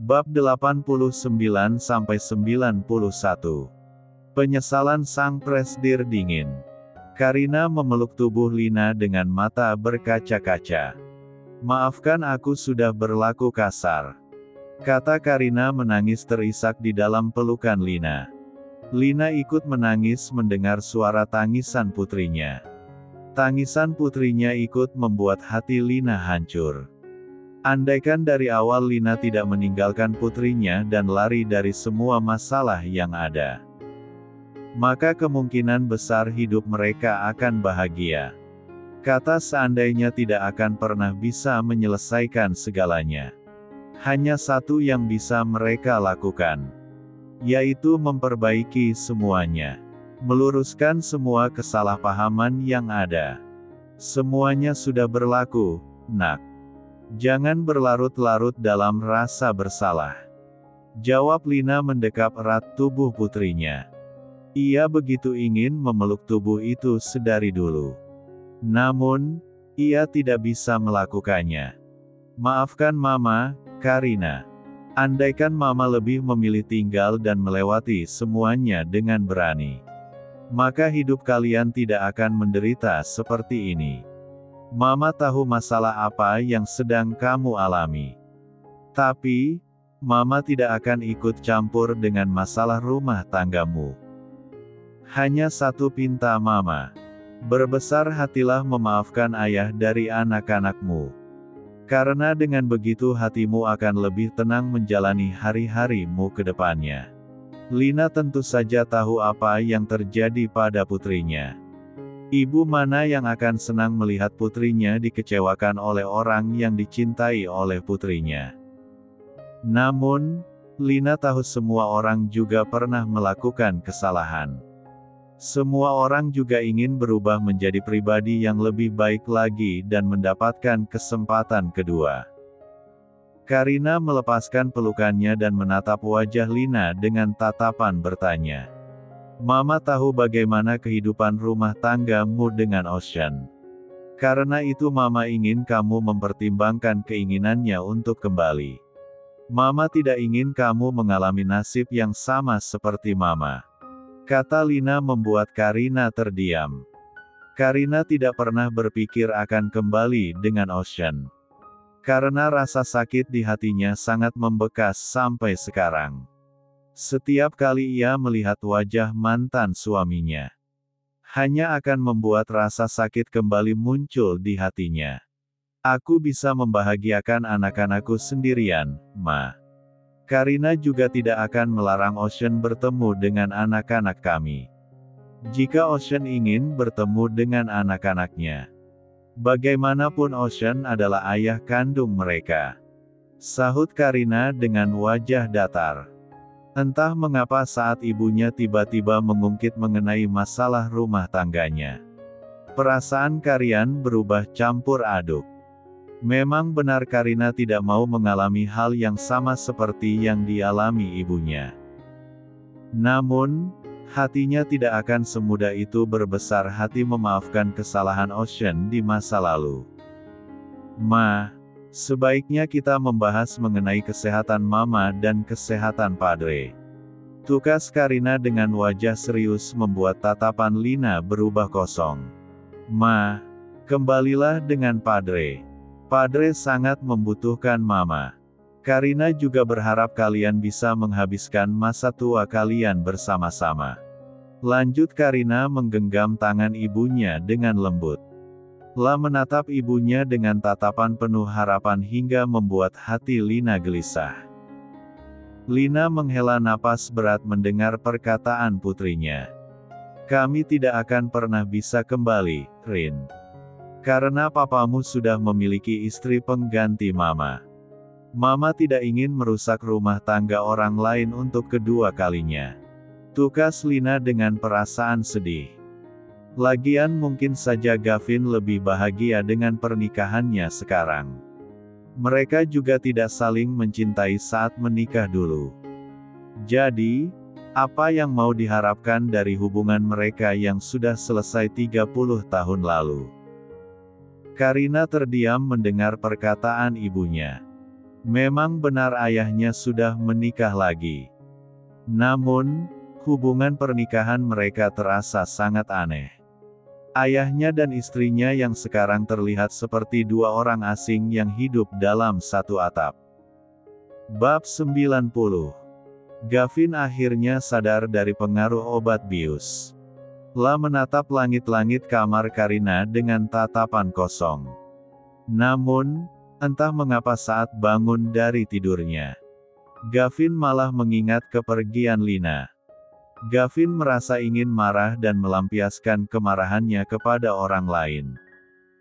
Bab 89-91. Penyesalan sang presdir dingin. Karina memeluk tubuh Lina dengan mata berkaca-kaca. "Maafkan aku sudah berlaku kasar," kata Karina menangis terisak di dalam pelukan Lina. Lina ikut menangis mendengar suara tangisan putrinya. Tangisan putrinya ikut membuat hati Lina hancur. Andaikan dari awal Lina tidak meninggalkan putrinya dan lari dari semua masalah yang ada, maka kemungkinan besar hidup mereka akan bahagia. Kata seandainya tidak akan pernah bisa menyelesaikan segalanya. Hanya satu yang bisa mereka lakukan, yaitu memperbaiki semuanya. Meluruskan semua kesalahpahaman yang ada. Semuanya sudah berlaku, nak. Jangan berlarut-larut dalam rasa bersalah, jawab Lina mendekap erat tubuh putrinya. Ia begitu ingin memeluk tubuh itu sedari dulu. Namun, ia tidak bisa melakukannya. Maafkan Mama, Karina. Andaikan Mama lebih memilih tinggal dan melewati semuanya dengan berani, maka hidup kalian tidak akan menderita seperti ini. Mama tahu masalah apa yang sedang kamu alami. Tapi, Mama tidak akan ikut campur dengan masalah rumah tanggamu. Hanya satu pinta Mama. Berbesar hatilah memaafkan ayah dari anak-anakmu. Karena dengan begitu hatimu akan lebih tenang menjalani hari-harimu ke depannya. Lina tentu saja tahu apa yang terjadi pada putrinya. Ibu mana yang akan senang melihat putrinya dikecewakan oleh orang yang dicintai oleh putrinya? Namun, Lina tahu semua orang juga pernah melakukan kesalahan. Semua orang juga ingin berubah menjadi pribadi yang lebih baik lagi dan mendapatkan kesempatan kedua. Karina melepaskan pelukannya dan menatap wajah Lina dengan tatapan bertanya. Mama tahu bagaimana kehidupan rumah tanggamu dengan Ocean. Karena itu Mama ingin kamu mempertimbangkan keinginannya untuk kembali. Mama tidak ingin kamu mengalami nasib yang sama seperti Mama. Kata Lina membuat Karina terdiam. Karina tidak pernah berpikir akan kembali dengan Ocean. Karena rasa sakit di hatinya sangat membekas sampai sekarang. Setiap kali ia melihat wajah mantan suaminya, hanya akan membuat rasa sakit kembali muncul di hatinya. Aku bisa membahagiakan anak-anakku sendirian, Ma. Karina juga tidak akan melarang Ocean bertemu dengan anak-anak kami. Jika Ocean ingin bertemu dengan anak-anaknya, bagaimanapun Ocean adalah ayah kandung mereka, sahut Karina dengan wajah datar. Entah mengapa saat ibunya tiba-tiba mengungkit mengenai masalah rumah tangganya, perasaan Karian berubah campur aduk. Memang benar Karina tidak mau mengalami hal yang sama seperti yang dialami ibunya. Namun, hatinya tidak akan semudah itu berbesar hati memaafkan kesalahan Ocean di masa lalu. Ma, sebaiknya kita membahas mengenai kesehatan Mama dan kesehatan Padre. Tukas Karina dengan wajah serius membuat tatapan Lina berubah kosong. Ma, kembalilah dengan Padre. Padre sangat membutuhkan Mama. Karina juga berharap kalian bisa menghabiskan masa tua kalian bersama-sama. Lanjut Karina menggenggam tangan ibunya dengan lembut. La menatap ibunya dengan tatapan penuh harapan hingga membuat hati Lina gelisah. Lina menghela napas berat mendengar perkataan putrinya. Kami tidak akan pernah bisa kembali, Rin. Karena papamu sudah memiliki istri pengganti Mama. Mama tidak ingin merusak rumah tangga orang lain untuk kedua kalinya. Tukas Lina dengan perasaan sedih. Lagian mungkin saja Gavin lebih bahagia dengan pernikahannya sekarang. Mereka juga tidak saling mencintai saat menikah dulu. Jadi, Apa yang mau diharapkan dari hubungan mereka yang sudah selesai 30 tahun lalu? Karina terdiam mendengar perkataan ibunya. Memang benar ayahnya sudah menikah lagi. Namun, hubungan pernikahan mereka terasa sangat aneh. Ayahnya dan istrinya yang sekarang terlihat seperti dua orang asing yang hidup dalam satu atap. Bab 90. Gavin akhirnya sadar dari pengaruh obat bius. La menatap langit-langit kamar Karina dengan tatapan kosong. Namun, entah mengapa saat bangun dari tidurnya, Gavin malah mengingat kepergian Lina. Gavin merasa ingin marah dan melampiaskan kemarahannya kepada orang lain.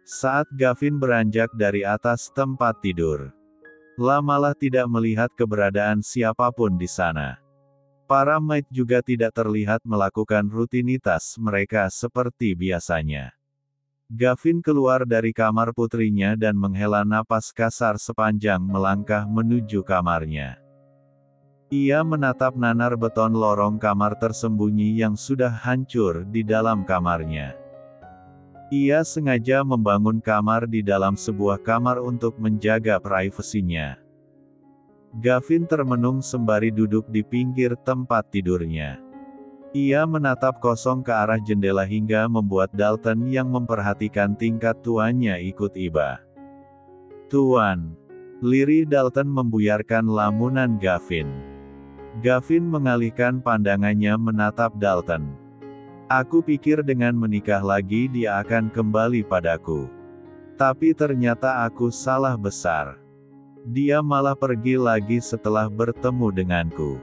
Saat Gavin beranjak dari atas tempat tidur, La malah tidak melihat keberadaan siapapun di sana. Para maid juga tidak terlihat melakukan rutinitas mereka seperti biasanya. Gavin keluar dari kamar putrinya dan menghela napas kasar sepanjang melangkah menuju kamarnya. Ia menatap nanar beton lorong kamar tersembunyi yang sudah hancur di dalam kamarnya. Ia sengaja membangun kamar di dalam sebuah kamar untuk menjaga privasinya. Gavin termenung sembari duduk di pinggir tempat tidurnya. Ia menatap kosong ke arah jendela hingga membuat Dalton yang memperhatikan tingkat tuannya ikut iba. "Tuan." Lirih Dalton membuyarkan lamunan Gavin. Gavin mengalihkan pandangannya menatap Dalton. "Aku pikir dengan menikah lagi dia akan kembali padaku. Tapi ternyata aku salah besar. Dia malah pergi lagi setelah bertemu denganku.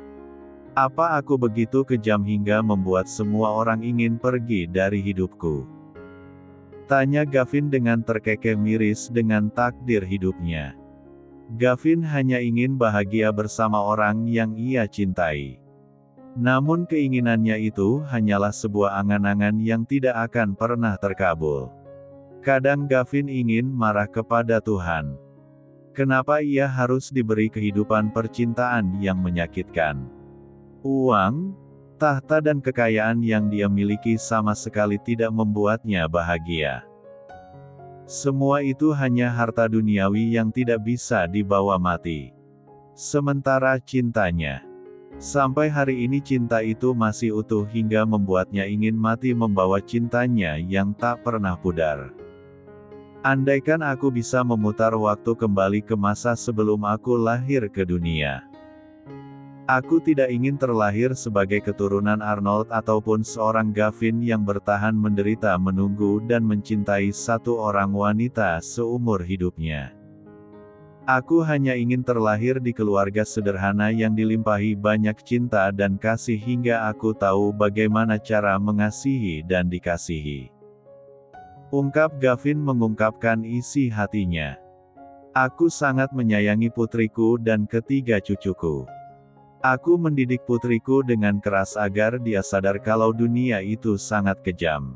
Apa aku begitu kejam hingga membuat semua orang ingin pergi dari hidupku?" Tanya Gavin dengan terkekeh miris dengan takdir hidupnya. Gavin hanya ingin bahagia bersama orang yang ia cintai. Namun keinginannya itu hanyalah sebuah angan-angan yang tidak akan pernah terkabul. Kadang Gavin ingin marah kepada Tuhan. Kenapa ia harus diberi kehidupan percintaan yang menyakitkan? Uang, tahta dan kekayaan yang dia miliki sama sekali tidak membuatnya bahagia. Semua itu hanya harta duniawi yang tidak bisa dibawa mati. Sementara cintanya, sampai hari ini cinta itu masih utuh hingga membuatnya ingin mati membawa cintanya yang tak pernah pudar. Andaikan aku bisa memutar waktu kembali ke masa sebelum aku lahir ke dunia. Aku tidak ingin terlahir sebagai keturunan Arnold ataupun seorang Gavin yang bertahan menderita menunggu dan mencintai satu orang wanita seumur hidupnya. Aku hanya ingin terlahir di keluarga sederhana yang dilimpahi banyak cinta dan kasih hingga aku tahu bagaimana cara mengasihi dan dikasihi. Ungkap Gavin mengungkapkan isi hatinya. Aku sangat menyayangi putriku dan ketiga cucuku. Aku mendidik putriku dengan keras agar dia sadar kalau dunia itu sangat kejam.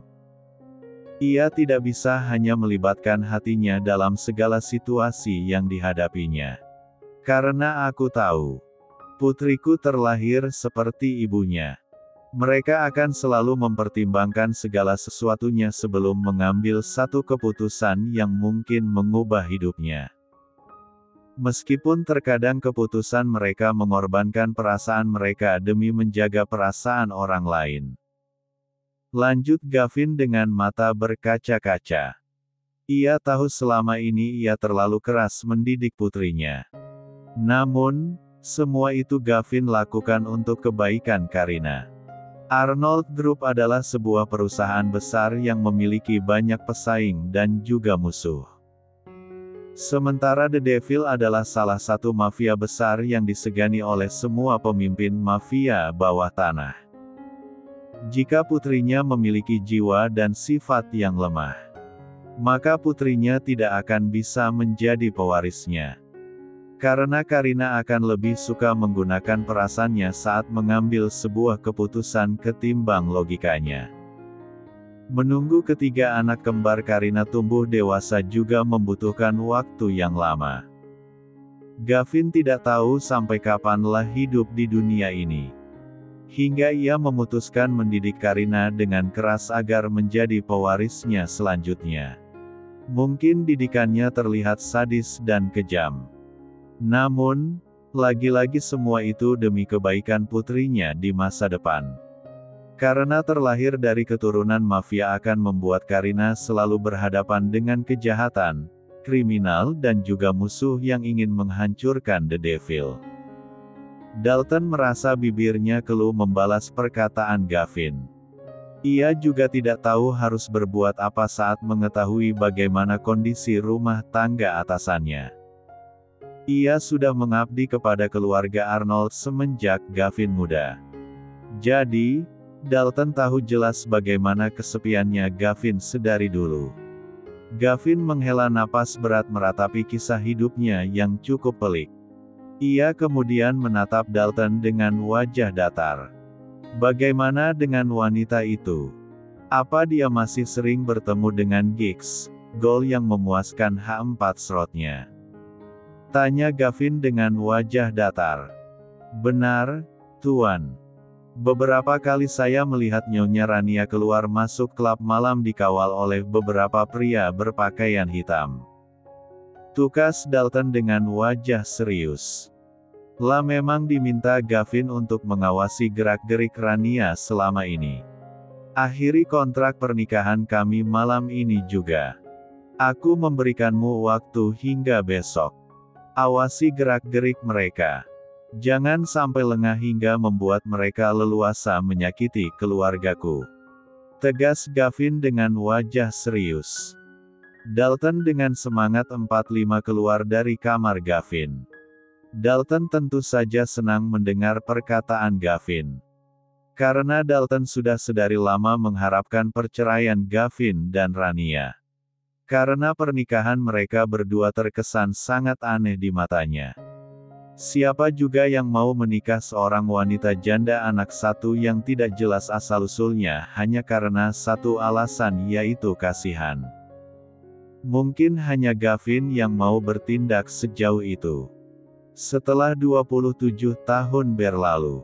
Ia tidak bisa hanya melibatkan hatinya dalam segala situasi yang dihadapinya. Karena aku tahu, putriku terlahir seperti ibunya. Mereka akan selalu mempertimbangkan segala sesuatunya sebelum mengambil satu keputusan yang mungkin mengubah hidupnya. Meskipun terkadang keputusan mereka mengorbankan perasaan mereka demi menjaga perasaan orang lain. Lanjut Gavin dengan mata berkaca-kaca. Ia tahu selama ini ia terlalu keras mendidik putrinya. Namun, semua itu Gavin lakukan untuk kebaikan Karina. Arnold Group adalah sebuah perusahaan besar yang memiliki banyak pesaing dan juga musuh. Sementara The Devil adalah salah satu mafia besar yang disegani oleh semua pemimpin mafia bawah tanah. Jika putrinya memiliki jiwa dan sifat yang lemah, maka putrinya tidak akan bisa menjadi pewarisnya. Karena Karina akan lebih suka menggunakan perasaannya saat mengambil sebuah keputusan ketimbang logikanya. Menunggu ketiga anak kembar Karina tumbuh dewasa juga membutuhkan waktu yang lama. Gavin tidak tahu sampai kapanlah hidup di dunia ini. hingga ia memutuskan mendidik Karina dengan keras agar menjadi pewarisnya selanjutnya. Mungkin didikannya terlihat sadis dan kejam. Namun, lagi-lagi semua itu demi kebaikan putrinya di masa depan. Karena terlahir dari keturunan mafia akan membuat Karina selalu berhadapan dengan kejahatan, kriminal dan juga musuh yang ingin menghancurkan The Devil. Dalton merasa bibirnya keluh membalas perkataan Gavin. Ia juga tidak tahu harus berbuat apa saat mengetahui bagaimana kondisi rumah tangga atasannya. Ia sudah mengabdi kepada keluarga Arnold semenjak Gavin muda. Jadi, Dalton tahu jelas bagaimana kesepiannya Gavin sedari dulu. Gavin menghela napas berat meratapi kisah hidupnya yang cukup pelik. Ia kemudian menatap Dalton dengan wajah datar. Bagaimana dengan wanita itu? Apa dia masih sering bertemu dengan Giggs, Gold yang memuaskan H4 slotnya? Tanya Gavin dengan wajah datar. Benar, Tuan. Beberapa kali saya melihat Nyonya Rania keluar masuk klub malam dikawal oleh beberapa pria berpakaian hitam. Tukas Dalton dengan wajah serius. Lah memang diminta Gavin untuk mengawasi gerak-gerik Rania selama ini. Akhiri kontrak pernikahan kami malam ini juga. Aku memberikanmu waktu hingga besok. Awasi gerak-gerik mereka. Jangan sampai lengah hingga membuat mereka leluasa menyakiti keluargaku. Tegas Gavin dengan wajah serius. Dalton dengan semangat 45 keluar dari kamar Gavin. Dalton tentu saja senang mendengar perkataan Gavin. Karena Dalton sudah sedari lama mengharapkan perceraian Gavin dan Rania. Karena pernikahan mereka berdua terkesan sangat aneh di matanya. Siapa juga yang mau menikah seorang wanita janda anak satu yang tidak jelas asal-usulnya hanya karena satu alasan yaitu kasihan. Mungkin hanya Gavin yang mau bertindak sejauh itu. Setelah 27 tahun berlalu,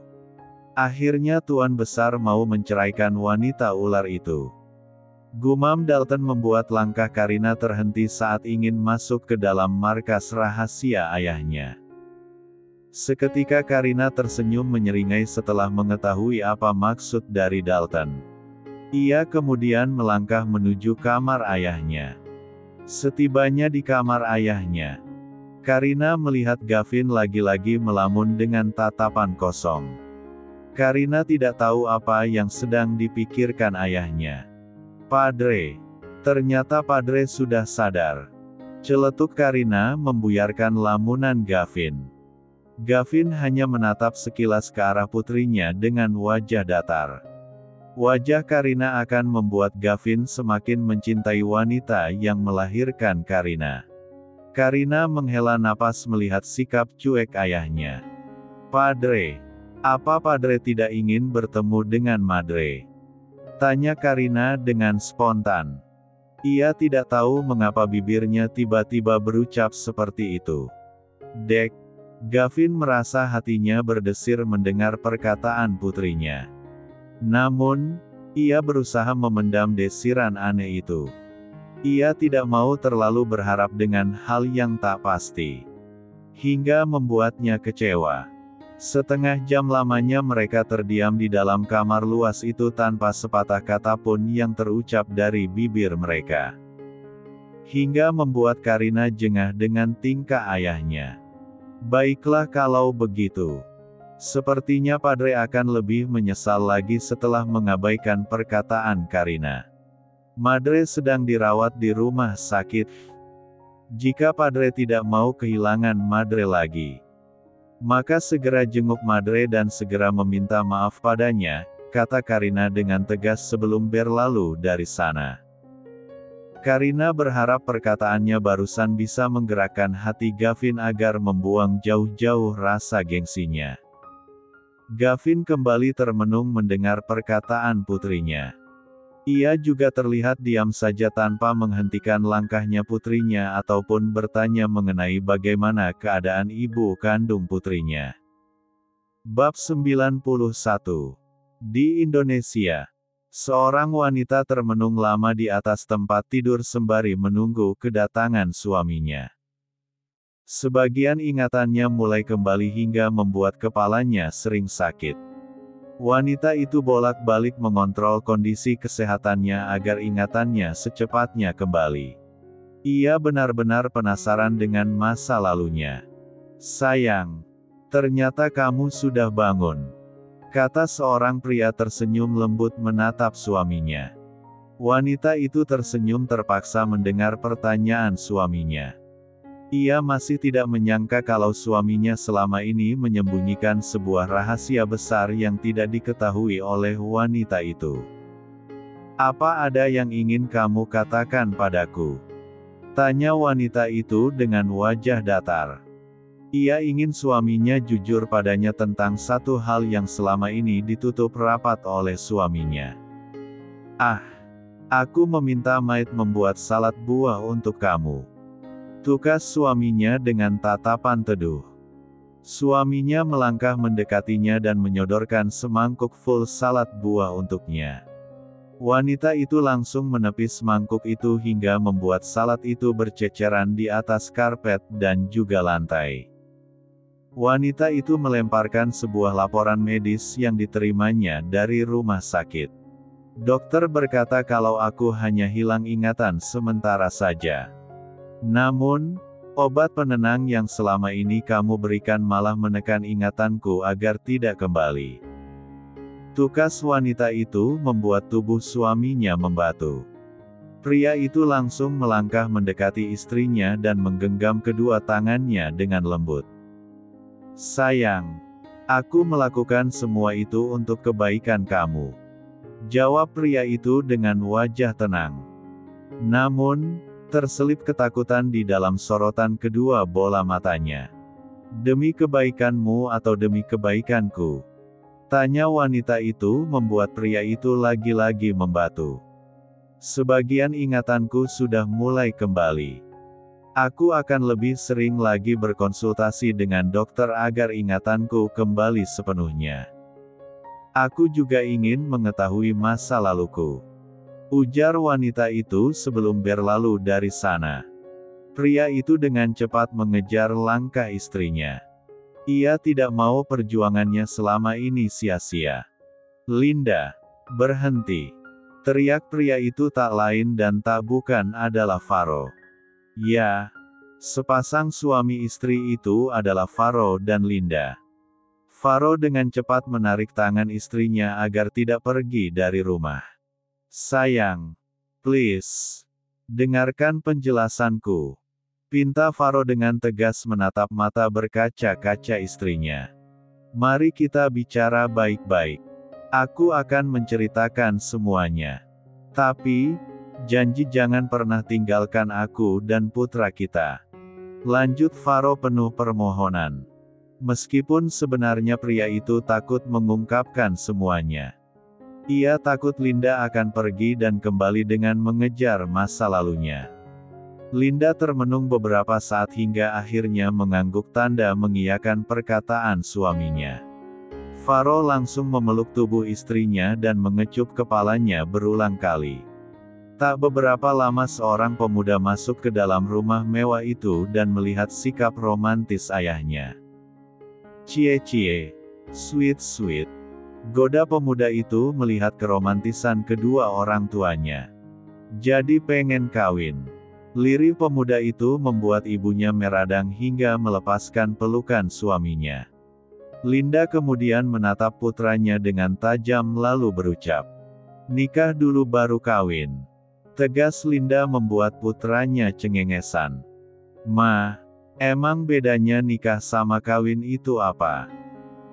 akhirnya Tuan Besar mau menceraikan wanita ular itu. Gumam Dalton membuat langkah Karina terhenti saat ingin masuk ke dalam markas rahasia ayahnya. Seketika Karina tersenyum menyeringai setelah mengetahui apa maksud dari Dalton. Ia kemudian melangkah menuju kamar ayahnya. Setibanya di kamar ayahnya, Karina melihat Gavin lagi-lagi melamun dengan tatapan kosong. Karina tidak tahu apa yang sedang dipikirkan ayahnya. Padre. Ternyata Padre sudah sadar. Celetuk Karina membuyarkan lamunan Gavin. Gavin hanya menatap sekilas ke arah putrinya dengan wajah datar. Wajah Karina akan membuat Gavin semakin mencintai wanita yang melahirkan Karina. Karina menghela napas melihat sikap cuek ayahnya. Padre. Apa Padre tidak ingin bertemu dengan Madre? Tanya Karina dengan spontan. Ia tidak tahu mengapa bibirnya tiba-tiba berucap seperti itu. Dek. Gavin merasa hatinya berdesir mendengar perkataan putrinya. Namun, ia berusaha memendam desiran aneh itu. Ia tidak mau terlalu berharap dengan hal yang tak pasti. Hingga membuatnya kecewa. Setengah jam lamanya mereka terdiam di dalam kamar luas itu tanpa sepatah kata pun yang terucap dari bibir mereka. Hingga membuat Karina jengah dengan tingkah ayahnya. Baiklah kalau begitu. Sepertinya Padre akan lebih menyesal lagi setelah mengabaikan perkataan Karina. Madre sedang dirawat di rumah sakit. Jika Padre tidak mau kehilangan Madre lagi, maka segera jenguk Madre dan segera meminta maaf padanya, kata Karina dengan tegas sebelum berlalu dari sana. Karina berharap perkataannya barusan bisa menggerakkan hati Gavin agar membuang jauh-jauh rasa gengsinya. Gavin kembali termenung mendengar perkataan putrinya. Ia juga terlihat diam saja tanpa menghentikan langkahnya putrinya ataupun bertanya mengenai bagaimana keadaan ibu kandung putrinya. Bab 91. Di Indonesia, seorang wanita termenung lama di atas tempat tidur sembari menunggu kedatangan suaminya. Sebagian ingatannya mulai kembali hingga membuat kepalanya sering sakit. Wanita itu bolak-balik mengontrol kondisi kesehatannya agar ingatannya secepatnya kembali. Ia benar-benar penasaran dengan masa lalunya. "Sayang, ternyata kamu sudah bangun," kata seorang pria tersenyum lembut menatap suaminya. Wanita itu tersenyum terpaksa mendengar pertanyaan suaminya. Ia masih tidak menyangka kalau suaminya selama ini menyembunyikan sebuah rahasia besar yang tidak diketahui oleh wanita itu. "Apa ada yang ingin kamu katakan padaku?" tanya wanita itu dengan wajah datar. Ia ingin suaminya jujur padanya tentang satu hal yang selama ini ditutup rapat oleh suaminya. "Ah, aku meminta maid membuat salad buah untuk kamu," tukas suaminya dengan tatapan teduh. Suaminya melangkah mendekatinya dan menyodorkan semangkuk full salad buah untuknya. Wanita itu langsung menepis mangkuk itu hingga membuat salad itu berceceran di atas karpet dan juga lantai. Wanita itu melemparkan sebuah laporan medis yang diterimanya dari rumah sakit. "Dokter berkata kalau aku hanya hilang ingatan sementara saja. Namun, obat penenang yang selama ini kamu berikan malah menekan ingatanku agar tidak kembali." Tukas wanita itu membuat tubuh suaminya membatu. Pria itu langsung melangkah mendekati istrinya dan menggenggam kedua tangannya dengan lembut. "Sayang, aku melakukan semua itu untuk kebaikan kamu," jawab pria itu dengan wajah tenang. Namun, terselip ketakutan di dalam sorotan kedua bola matanya. "Demi kebaikanmu atau demi kebaikanku?" tanya wanita itu membuat pria itu lagi-lagi membatu. "Sebagian ingatanku sudah mulai kembali. Aku akan lebih sering lagi berkonsultasi dengan dokter agar ingatanku kembali sepenuhnya. Aku juga ingin mengetahui masa laluku," ujar wanita itu sebelum berlalu dari sana. Pria itu dengan cepat mengejar langkah istrinya. Ia tidak mau perjuangannya selama ini sia-sia. "Linda, berhenti!" teriak pria itu tak lain dan tak bukan adalah Faro. Ya, sepasang suami istri itu adalah Faro dan Linda. Faro dengan cepat menarik tangan istrinya agar tidak pergi dari rumah. "Sayang, please, dengarkan penjelasanku," pinta Faro dengan tegas menatap mata berkaca-kaca istrinya. "Mari kita bicara baik-baik. Aku akan menceritakan semuanya. Tapi, janji jangan pernah tinggalkan aku dan putra kita," lanjut Faro penuh permohonan. Meskipun sebenarnya pria itu takut mengungkapkan semuanya. Ia takut Linda akan pergi dan kembali dengan mengejar masa lalunya. Linda termenung beberapa saat hingga akhirnya mengangguk tanda mengiyakan perkataan suaminya. Faro langsung memeluk tubuh istrinya dan mengecup kepalanya berulang kali. Tak beberapa lama seorang pemuda masuk ke dalam rumah mewah itu dan melihat sikap romantis ayahnya. "Cie-cie, sweet-sweet," goda pemuda itu melihat keromantisan kedua orang tuanya. "Jadi pengen kawin?" Lirih pemuda itu membuat ibunya meradang hingga melepaskan pelukan suaminya. Linda kemudian menatap putranya dengan tajam lalu berucap, "Nikah dulu baru kawin," tegas Linda membuat putranya cengengesan. "Ma, emang bedanya nikah sama kawin itu apa?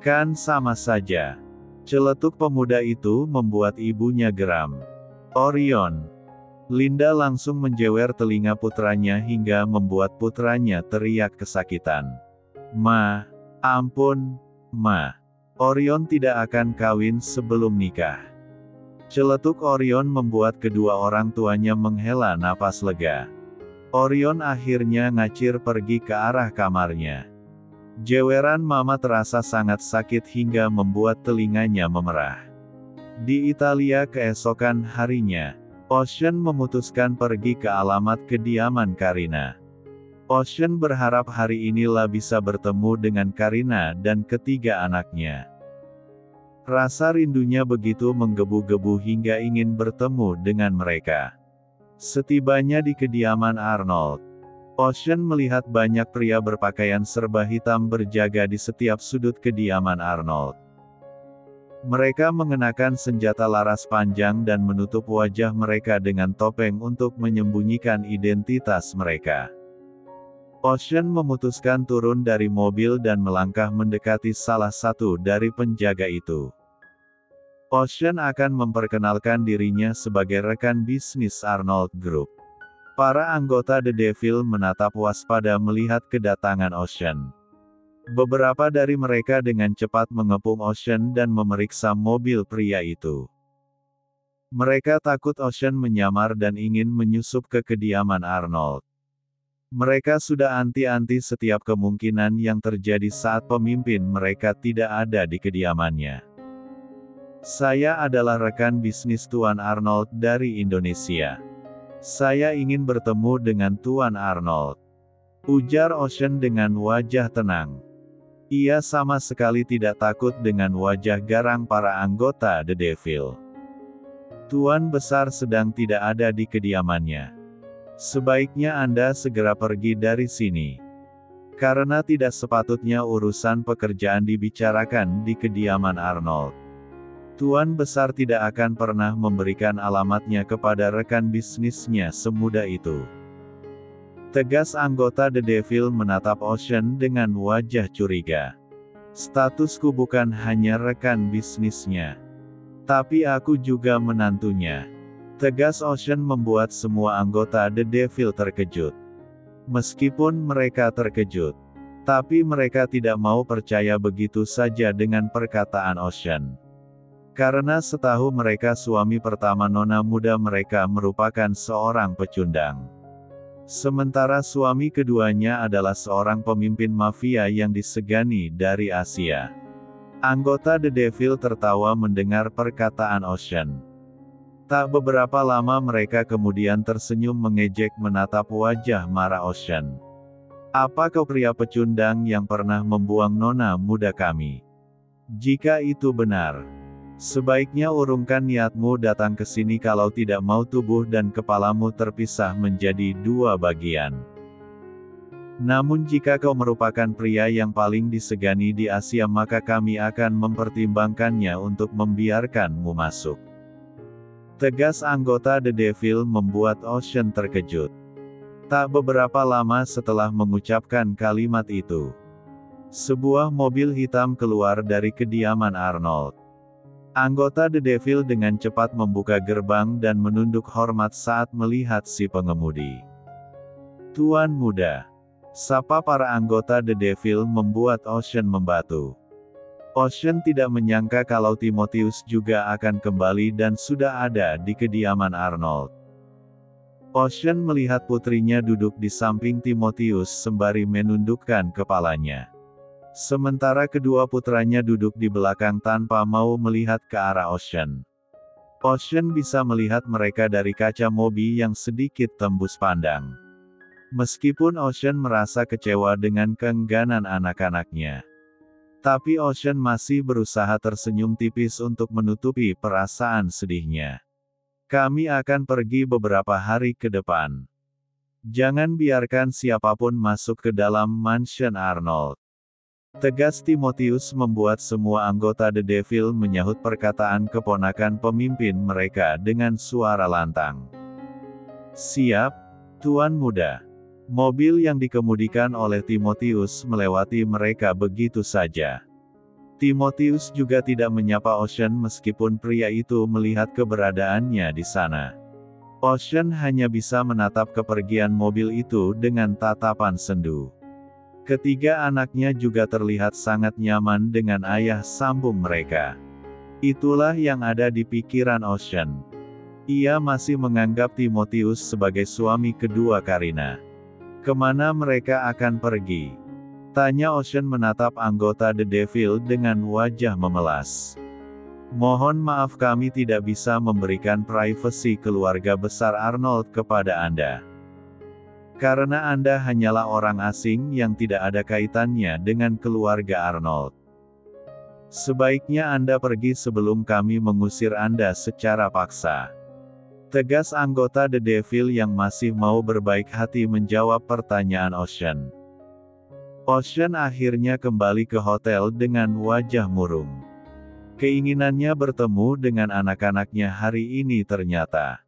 Kan sama saja," celetuk pemuda itu membuat ibunya geram. "Orion!" Linda langsung menjewer telinga putranya hingga membuat putranya teriak kesakitan. "Ma, ampun, Ma. Orion tidak akan kawin sebelum nikah," celetuk Orion membuat kedua orang tuanya menghela napas lega. Orion akhirnya ngacir pergi ke arah kamarnya. Jeweran Mama terasa sangat sakit hingga membuat telinganya memerah. Di Italia keesokan harinya, Ocean memutuskan pergi ke alamat kediaman Karina. Ocean berharap hari inilah bisa bertemu dengan Karina dan ketiga anaknya. Rasa rindunya begitu menggebu-gebu hingga ingin bertemu dengan mereka. Setibanya di kediaman Arnold, Ocean melihat banyak pria berpakaian serba hitam berjaga di setiap sudut kediaman Arnold. Mereka mengenakan senjata laras panjang dan menutup wajah mereka dengan topeng untuk menyembunyikan identitas mereka. Ocean memutuskan turun dari mobil dan melangkah mendekati salah satu dari penjaga itu. Ocean akan memperkenalkan dirinya sebagai rekan bisnis Arnold Group. Para anggota The Devil menatap waspada melihat kedatangan Ocean. Beberapa dari mereka dengan cepat mengepung Ocean dan memeriksa mobil pria itu. Mereka takut Ocean menyamar dan ingin menyusup ke kediaman Arnold. Mereka sudah anti-anti setiap kemungkinan yang terjadi saat pemimpin mereka tidak ada di kediamannya. Saya adalah rekan bisnis Tuan Arnold dari Indonesia. Saya ingin bertemu dengan Tuan Arnold, ujar Ocean dengan wajah tenang. Ia sama sekali tidak takut dengan wajah garang para anggota The Devil. Tuan Besar sedang tidak ada di kediamannya. Sebaiknya Anda segera pergi dari sini. Karena tidak sepatutnya urusan pekerjaan dibicarakan di kediaman Arnold. Tuan Besar tidak akan pernah memberikan alamatnya kepada rekan bisnisnya semudah itu. Tegas anggota The Devil menatap Ocean dengan wajah curiga. Statusku bukan hanya rekan bisnisnya, tapi aku juga menantunya. Tegas Ocean membuat semua anggota The Devil terkejut. Meskipun mereka terkejut, tapi mereka tidak mau percaya begitu saja dengan perkataan Ocean. Karena setahu mereka suami pertama nona muda mereka merupakan seorang pecundang. Sementara suami keduanya adalah seorang pemimpin mafia yang disegani dari Asia. Anggota The Devil tertawa mendengar perkataan Ocean. Tak beberapa lama mereka kemudian tersenyum mengejek menatap wajah marah Ocean. Apa kau pria pecundang yang pernah membuang nona muda kami? Jika itu benar, sebaiknya urungkan niatmu datang ke sini kalau tidak mau tubuh dan kepalamu terpisah menjadi dua bagian. Namun jika kau merupakan pria yang paling disegani di Asia maka kami akan mempertimbangkannya untuk membiarkanmu masuk. Tegas anggota The Devil membuat Ocean terkejut. Tak beberapa lama setelah mengucapkan kalimat itu, sebuah mobil hitam keluar dari kediaman Arnold. Anggota The Devil dengan cepat membuka gerbang dan menunduk hormat saat melihat si pengemudi. Tuan muda, sapa para anggota The Devil membuat Ocean membatu. Ocean tidak menyangka kalau Timotius juga akan kembali dan sudah ada di kediaman Arnold. Ocean melihat putrinya duduk di samping Timotius sembari menundukkan kepalanya. Sementara kedua putranya duduk di belakang tanpa mau melihat ke arah Ocean. Ocean bisa melihat mereka dari kaca mobil yang sedikit tembus pandang. Meskipun Ocean merasa kecewa dengan keengganan anak-anaknya, tapi Ocean masih berusaha tersenyum tipis untuk menutupi perasaan sedihnya. Kami akan pergi beberapa hari ke depan. Jangan biarkan siapapun masuk ke dalam mansion Arnold. Tegas Timotius membuat semua anggota The Devil menyahut perkataan keponakan pemimpin mereka dengan suara lantang. Siap, Tuan Muda. Mobil yang dikemudikan oleh Timotius melewati mereka begitu saja. Timotius juga tidak menyapa Ocean meskipun pria itu melihat keberadaannya di sana. Ocean hanya bisa menatap kepergian mobil itu dengan tatapan sendu. Ketiga anaknya juga terlihat sangat nyaman dengan ayah sambung mereka. Itulah yang ada di pikiran Ocean. Ia masih menganggap Timotius sebagai suami kedua Karina. Kemana mereka akan pergi? Tanya Ocean menatap anggota The Devil dengan wajah memelas. Mohon maaf, kami tidak bisa memberikan privasi keluarga besar Arnold kepada Anda. Karena Anda hanyalah orang asing yang tidak ada kaitannya dengan keluarga Arnold. Sebaiknya Anda pergi sebelum kami mengusir Anda secara paksa. Tegas anggota The Devil yang masih mau berbaik hati menjawab pertanyaan Ocean. Ocean akhirnya kembali ke hotel dengan wajah murung. Keinginannya bertemu dengan anak-anaknya hari ini ternyata